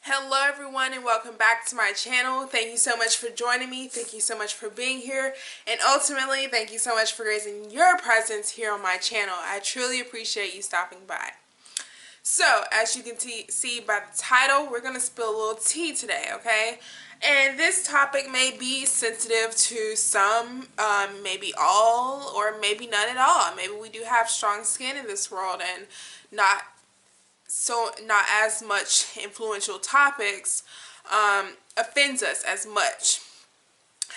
Hello everyone and welcome back to my channel. Thank you so much for joining me. Thank you so much for being here. And ultimately, thank you so much for gracing your presence here on my channel. I truly appreciate you stopping by. So, as you can see by the title, we're going to spill a little tea today, okay? And this topic may be sensitive to some, maybe all, or maybe none at all. Maybe we do have strong skin in this world and not as much influential topics offends us as much.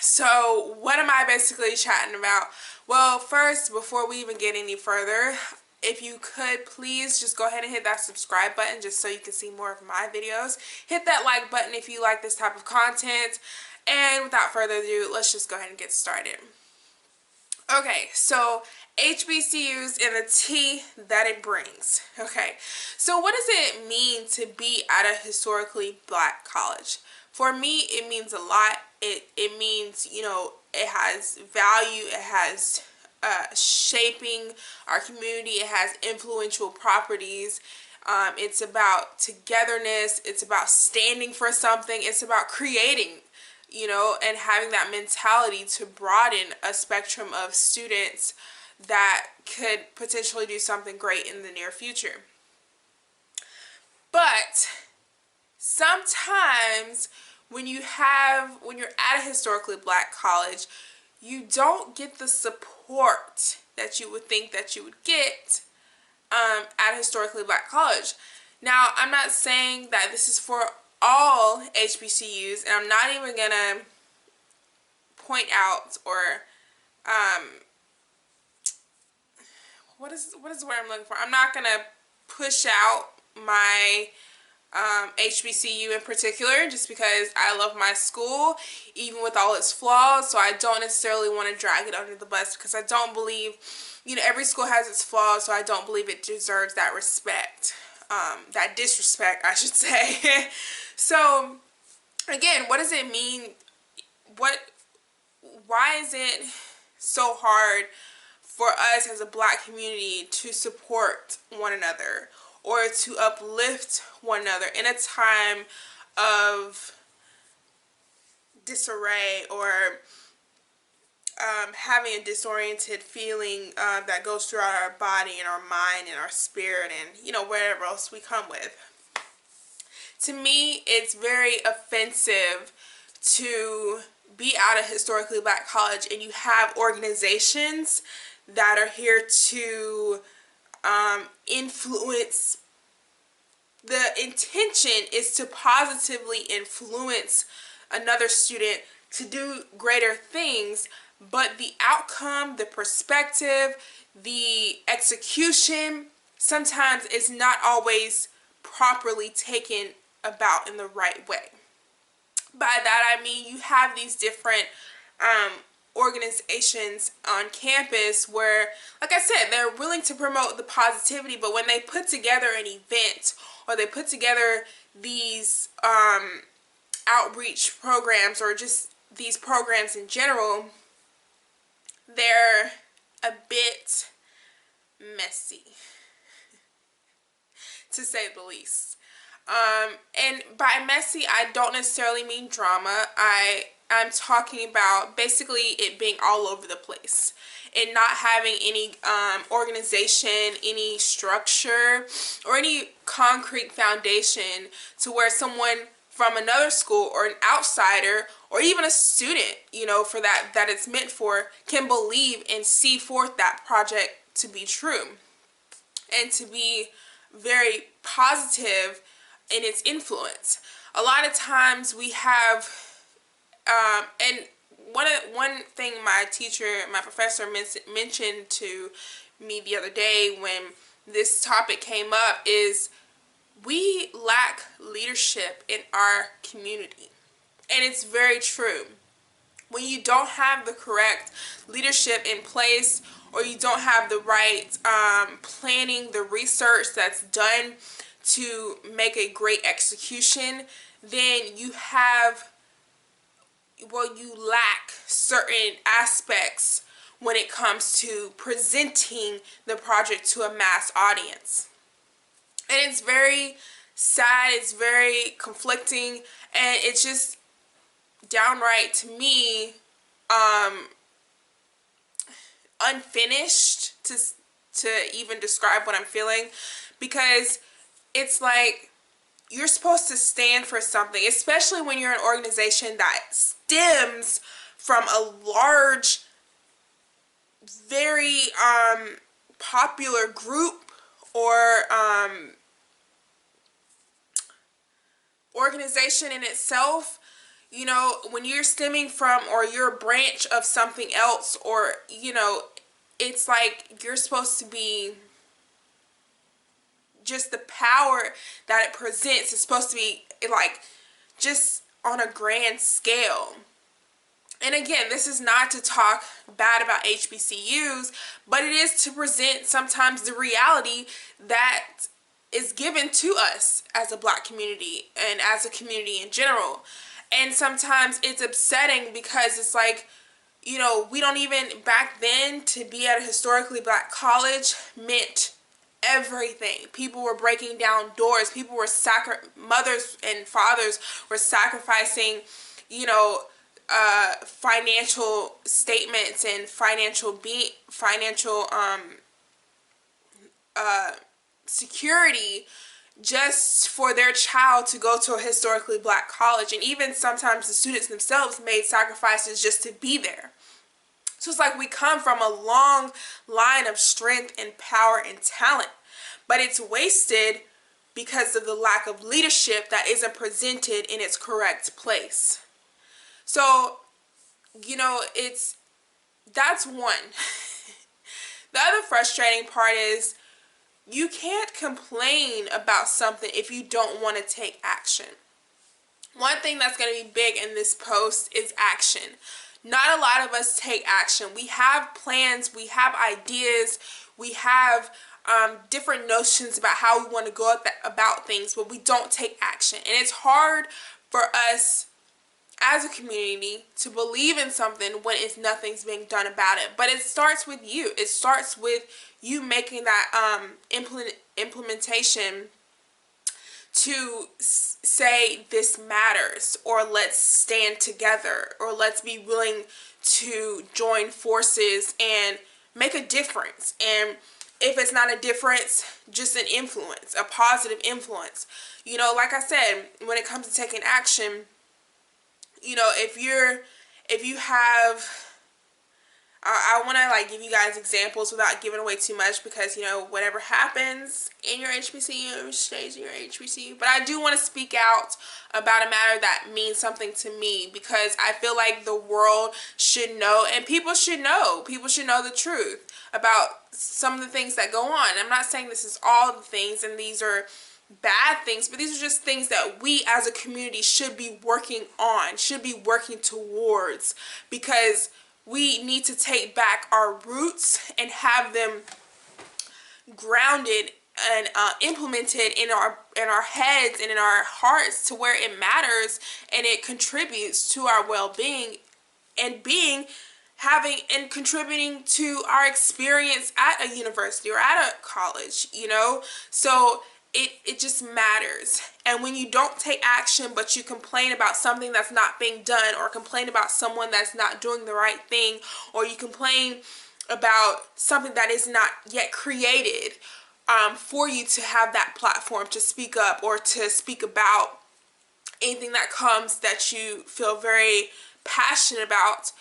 So what am I basically chatting about? Well, first, before we even get any further, if you could please just go ahead and hit that subscribe button just so you can see more of my videos. Hit that like button if you like this type of content. And without further ado, let's just go ahead and get started. Okay, so HBCUs and the tea that it brings. Okay, so what does it mean to be at a historically black college? For me, it means a lot. It means, you know, it has value, it has shaping our community, it has influential properties. It's about togetherness, it's about standing for something, it's about creating, you know, and having that mentality to broaden a spectrum of students that could potentially do something great in the near future. But sometimes when you're at a historically black college, you don't get the support that you would think that you would get at a historically black college. Now, I'm not saying that this is for all HBCUs, and I'm not even gonna point out or what is the word I'm looking for? I'm not gonna push out my HBCU in particular, just because I love my school, even with all its flaws. So I don't necessarily want to drag it under the bus, because I don't believe, you know, every school has its flaws, so I don't believe it deserves that respect, that disrespect, I should say. So again, what does it mean? Why is it so hard for us as a black community to support one another or to uplift one another in a time of disarray or having a disoriented feeling that goes throughout our body and our mind and our spirit and, you know, whatever else we come with? To me, it's very offensive to be at a historically black college and you have organizations that are here to influence. The intention is to positively influence another student to do greater things, but the outcome, the perspective, the execution sometimes is not always properly taken about in the right way. By that I mean you have these different organizations on campus where, like I said, they're willing to promote the positivity, but when they put together an event or they put together these outreach programs or just these programs in general, they're a bit messy, to say the least. And by messy, I don't necessarily mean drama. I'm talking about basically it being all over the place and not having any organization, any structure, or any concrete foundation to where someone from another school or an outsider or even a student, you know, for that it's meant for, can believe and see forth that project to be true and to be very positive in its influence. A lot of times we have and one thing my professor mentioned to me the other day when this topic came up is we lack leadership in our community. And it's very true. When you don't have the correct leadership in place, or you don't have the right planning, the research that's done to make a great execution, then you lack certain aspects when it comes to presenting the project to a mass audience. And it's very sad, it's very conflicting, and it's just downright, to me, unfinished to even describe what I'm feeling, because it's like you're supposed to stand for something, especially when you're an organization that stems from a large, very popular group or organization in itself. You know, when you're stemming from, or you're a branch of something else, or, you know, it's like you're supposed to be, just the power that it presents is supposed to be like just on a grand scale. And again, this is not to talk bad about HBCUs, but it is to present sometimes the reality that is given to us as a Black community and as a community in general. And sometimes it's upsetting, because it's like, you know, we don't even, back then, to be at a historically Black college meant everything. People were breaking down doors. People were mothers and fathers were sacrificing, you know, financial statements and financial security just for their child to go to a historically Black college. And even sometimes the students themselves made sacrifices just to be there. So it's like we come from a long line of strength and power and talent, but it's wasted because of the lack of leadership that isn't presented in its correct place. So, you know, that's one. The other frustrating part is you can't complain about something if you don't want to take action. One thing that's going to be big in this post is action. Not a lot of us take action. We have plans, we have ideas, we have different notions about how we want to go about things, but we don't take action. And it's hard for us as a community to believe in something when nothing's being done about it. But it starts with you. It starts with you making that implementation to say this matters, or let's stand together, or let's be willing to join forces and make a difference. And if it's not a difference, just an influence, a positive influence. You know, like I said, when it comes to taking action, you know, if you have, I want to like give you guys examples without giving away too much, because, you know, whatever happens in your HBCU stays in your HBCU. But I do want to speak out about a matter that means something to me, because I feel like the world should know, and people should know the truth about some of the things that go on. I'm not saying this is all the things and these are bad things, but these are just things that we as a community should be working on, should be working towards, because we need to take back our roots and have them grounded and implemented in our heads and in our hearts, to where it matters and it contributes to our well-being and contributing to our experience at a university or at a college, you know. So it just matters. And when you don't take action, but you complain about something that's not being done, or complain about someone that's not doing the right thing, or you complain about something that is not yet created for you to have that platform to speak up or to speak about anything that comes that you feel very passionate about.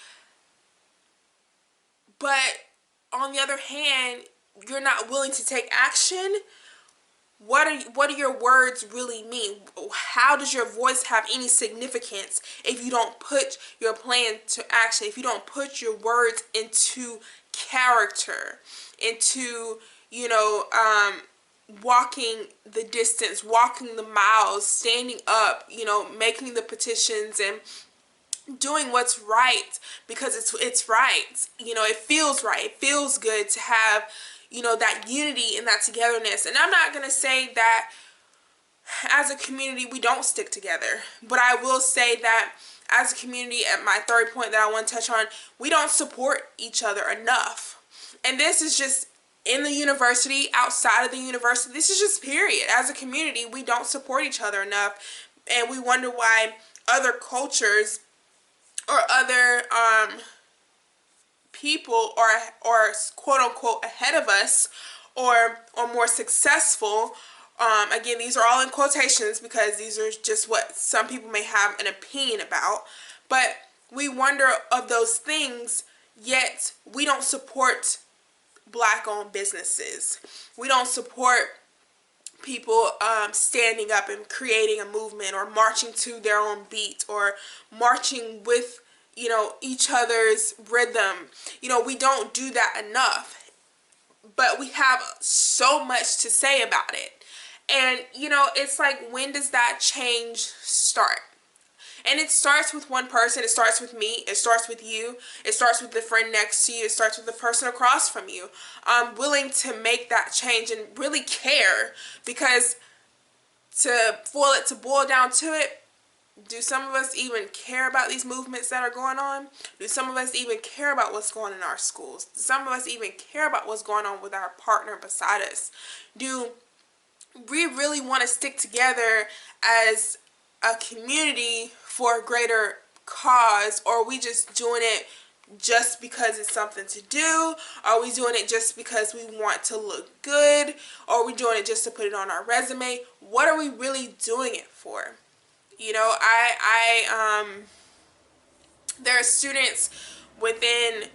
But on the other hand, you're not willing to take action. What do your words really mean? How does your voice have any significance if you don't put your plan to action, if you don't put your words into character, into, you know, walking the distance, walking the miles, standing up, you know, making the petitions and doing what's right because it's right. You know, it feels right. It feels good to have, you know, that unity and that togetherness. And I'm not going to say that as a community we don't stick together, but I will say that as a community, at my third point that I want to touch on, we don't support each other enough. And this is just in the university, outside of the university. This is just period. As a community, we don't support each other enough, and we wonder why other cultures or other people or quote unquote ahead of us or more successful. Again, these are all in quotations because these are just what some people may have an opinion about. But we wonder of those things, yet we don't support Black-owned businesses. We don't support people standing up and creating a movement or marching to their own beat or marching with, you know, each other's rhythm. You know, we don't do that enough, but we have so much to say about it. And, you know, it's like, when does that change start? And it starts with one person. It starts with me. It starts with you. It starts with the friend next to you. It starts with the person across from you. I'm willing to make that change and really care, because to boil down to it, do some of us even care about these movements that are going on? Do some of us even care about what's going on in our schools? Do some of us even care about what's going on with our partner beside us? Do we really want to stick together as a community for a greater cause, or are we just doing it just because it's something to do? Are we doing it just because we want to look good? Or are we doing it just to put it on our resume? What are we really doing it for? You know, there are students within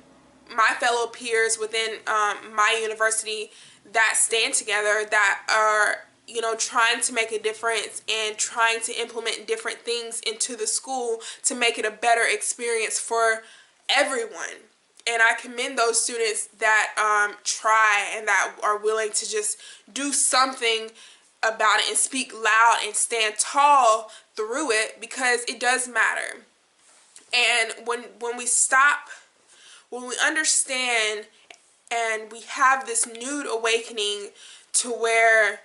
my fellow peers within my university that stand together, that are, you know, trying to make a difference and trying to implement different things into the school to make it a better experience for everyone. And I commend those students that try and that are willing to just do something about it and speak loud and stand tall through it, because it does matter. And when we understand and we have this nude awakening to where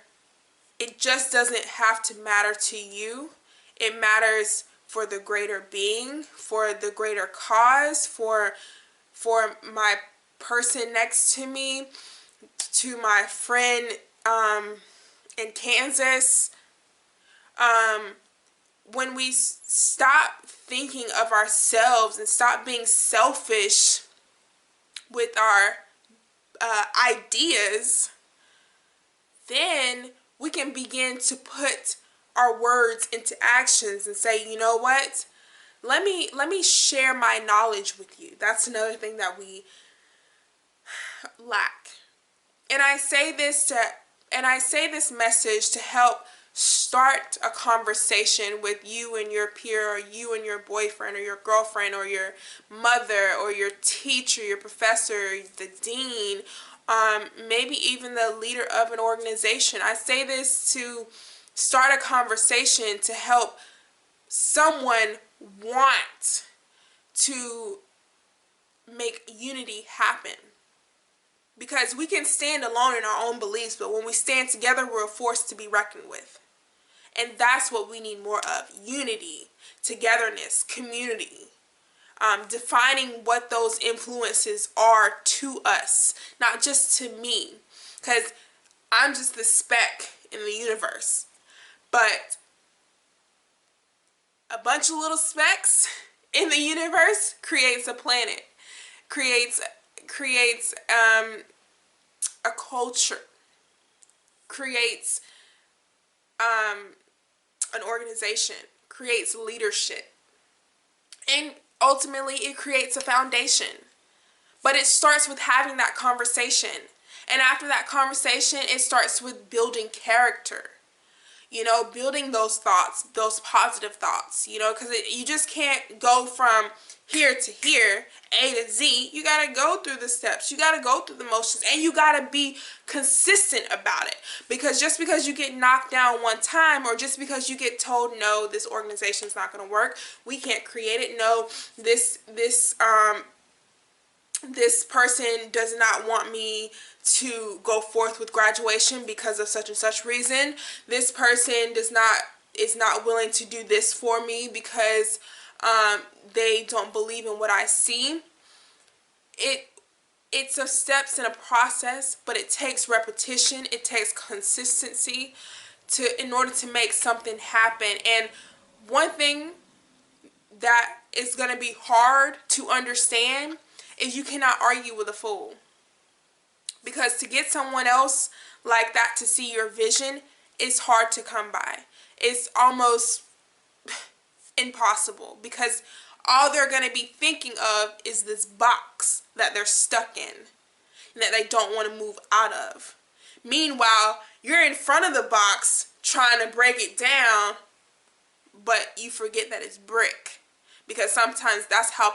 it just doesn't have to matter to you. It matters for the greater being, for the greater cause, for my person next to me, to my friend in Kansas. When we stop thinking of ourselves and stop being selfish with our ideas, then we can begin to put our words into actions and say, you know what? Let me share my knowledge with you. That's another thing that we lack. And I say this message to help start a conversation with you and your peer, or you and your boyfriend or your girlfriend or your mother or your teacher, your professor, the dean, maybe even the leader of an organization. I say this to start a conversation to help someone want to make unity happen. Because we can stand alone in our own beliefs, but when we stand together, we're a force to be reckoned with. And that's what we need more of: unity, togetherness, community. Defining what those influences are to us, not just to me, because I'm just the speck in the universe. But a bunch of little specks in the universe creates a planet, creates a culture, creates an organization, creates leadership, and ultimately it creates a foundation. But it starts with having that conversation, and after that conversation, it starts with building character. You know, building those thoughts, those positive thoughts, you know, because you just can't go from here to here, A to Z. You got to go through the steps. You got to go through the motions, and you got to be consistent about it. Because just because you get knocked down one time, or just because you get told, no, this organization's not going to work, we can't create it, no, this person does not want me to go forth with graduation because of such and such reason. This person is not willing to do this for me because they don't believe in what I see. It it's a steps in a process, but it takes repetition, it takes consistency in order to make something happen. And one thing that is going to be hard to understand is you cannot argue with a fool. Because to get someone else like that to see your vision is hard to come by. It's almost impossible, because all they're going to be thinking of is this box that they're stuck in and that they don't want to move out of. Meanwhile, you're in front of the box trying to break it down, but you forget that it's brick. Because sometimes that's how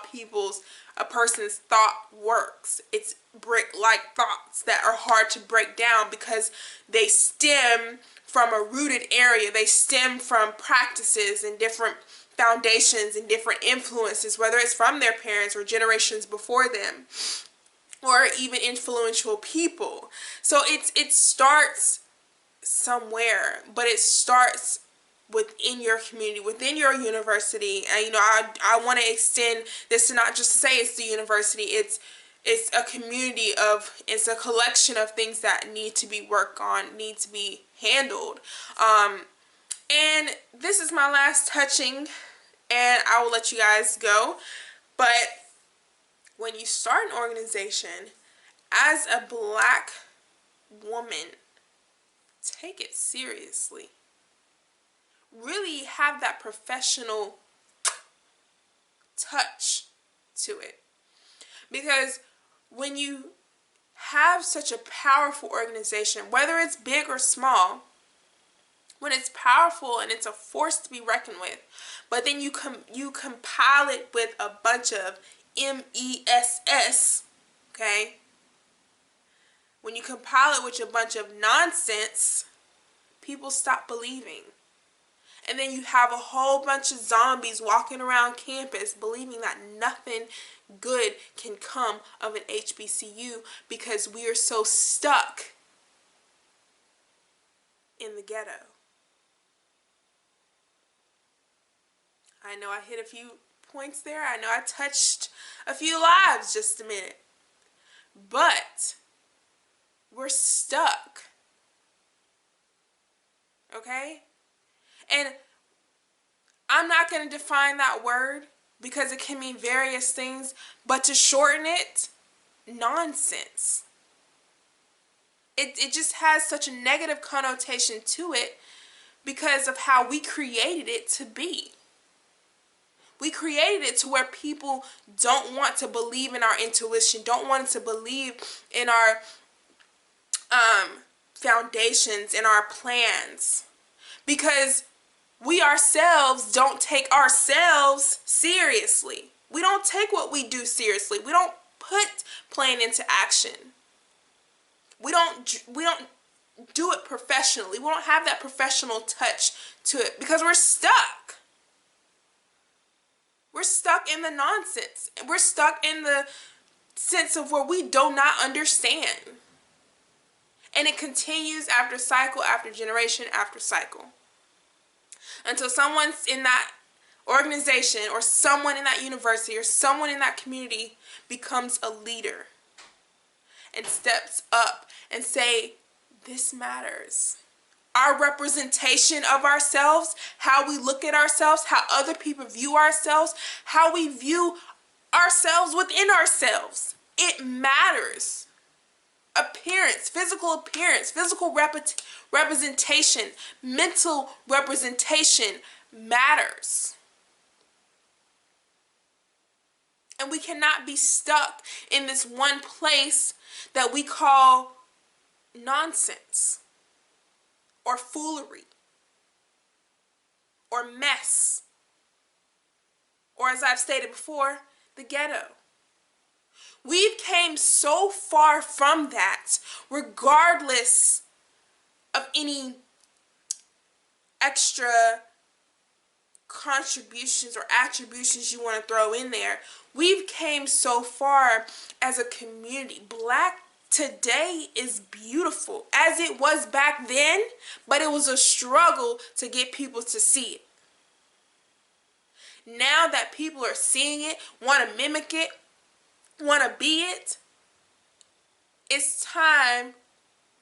a person's thought works. It's brick-like thoughts that are hard to break down because they stem from a rooted area. They stem from practices and different foundations and different influences, whether it's from their parents or generations before them, or even influential people. So it starts somewhere, but it starts within your community, within your university. And I want to extend this to not just say it's the university. It's a community it's a collection of things that need to be worked on, need to be handled. And this is my last touching, and I will let you guys go. But when you start an organization as a Black woman, take it seriously. Really have that professional touch to it. Because when you have such a powerful organization, whether it's big or small, when it's powerful and it's a force to be reckoned with, but then you compile it with a bunch of MESS, okay? When you compile it with a bunch of nonsense, people stop believing. And then you have a whole bunch of zombies walking around campus believing that nothing good can come of an HBCU because we are so stuck in the ghetto. I know I hit a few points there. I know I touched a few lives just a minute. But we're stuck. Okay? And I'm not going to define that word because it can mean various things, but to shorten it, nonsense. It just has such a negative connotation to it because of how we created it to be. We created it to where people don't want to believe in our intuition, don't want to believe in our foundations, in our plans. Because we ourselves don't take ourselves seriously. We don't take what we do seriously. We don't put plan into action. We don't do it professionally. We don't have that professional touch to it because we're stuck. We're stuck in the nonsense. We're stuck in the sense of where we do not understand. And it continues after cycle, after generation, after cycle. Until someone's in that organization or someone in that university or someone in that community becomes a leader and steps up and say, this matters. Our representation of ourselves, how we look at ourselves, how other people view ourselves, how we view ourselves within ourselves. It matters. Appearance, physical representation, mental representation matters. And we cannot be stuck in this one place that we call nonsense or foolery or mess, or as I've stated before, the ghetto. We've came so far from that, regardless of any extra contributions or attributions you want to throw in there. We've came so far as a community. Black today is beautiful, as it was back then, but it was a struggle to get people to see it. Now that people are seeing it, want to mimic it, want to be it, It's time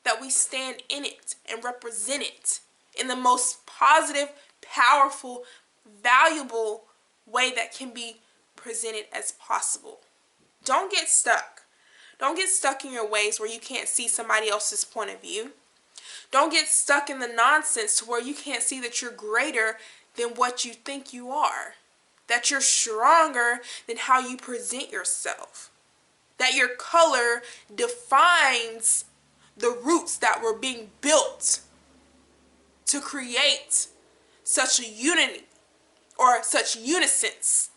that we stand in it and represent it in the most positive, powerful, valuable way that can be presented as possible. Don't get stuck. Don't get stuck in your ways where you can't see somebody else's point of view. Don't get stuck in the nonsense to where you can't see that you're greater than what you think you are. That you're stronger than how you present yourself. That your color defines the roots that were being built to create such a unity or such unisons.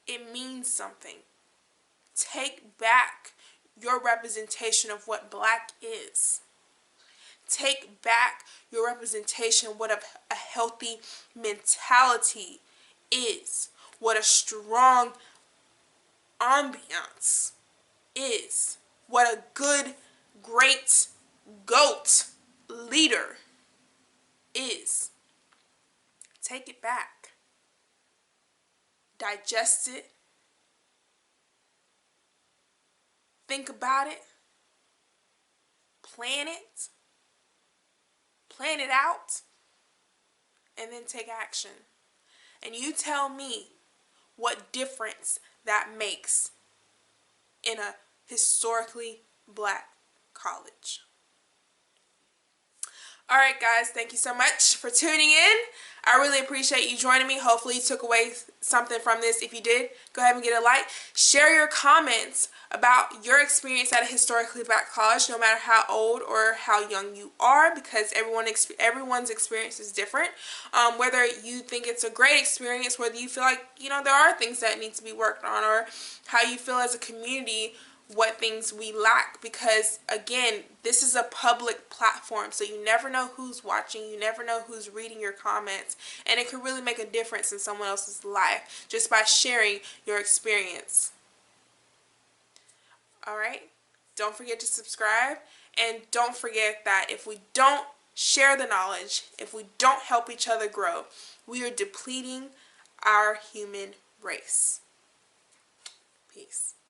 It means something. Take back your representation of what black is. Take back your representation of what a healthy mentality is. What a strong ambiance is. What a good, great GOAT leader is. Take it back. Digest it. Think about it. Plan it. Plan it out. And then take action. And you tell me what difference that makes in a historically black college. Alright guys, thank you so much for tuning in. I really appreciate you joining me. Hopefully you took away something from this. If you did, go ahead and get a like. Share your comments about your experience at a historically black college, no matter how old or how young you are, because everyone's experience is different. Whether you think it's a great experience, whether you feel like, there are things that need to be worked on, or how you feel as a community, what things we lack, because again, this is a public platform, so you never know who's watching, you never know who's reading your comments, and it could really make a difference in someone else's life just by sharing your experience. Alright, don't forget to subscribe, and don't forget that if we don't share the knowledge, if we don't help each other grow, we are depleting our human race. Peace.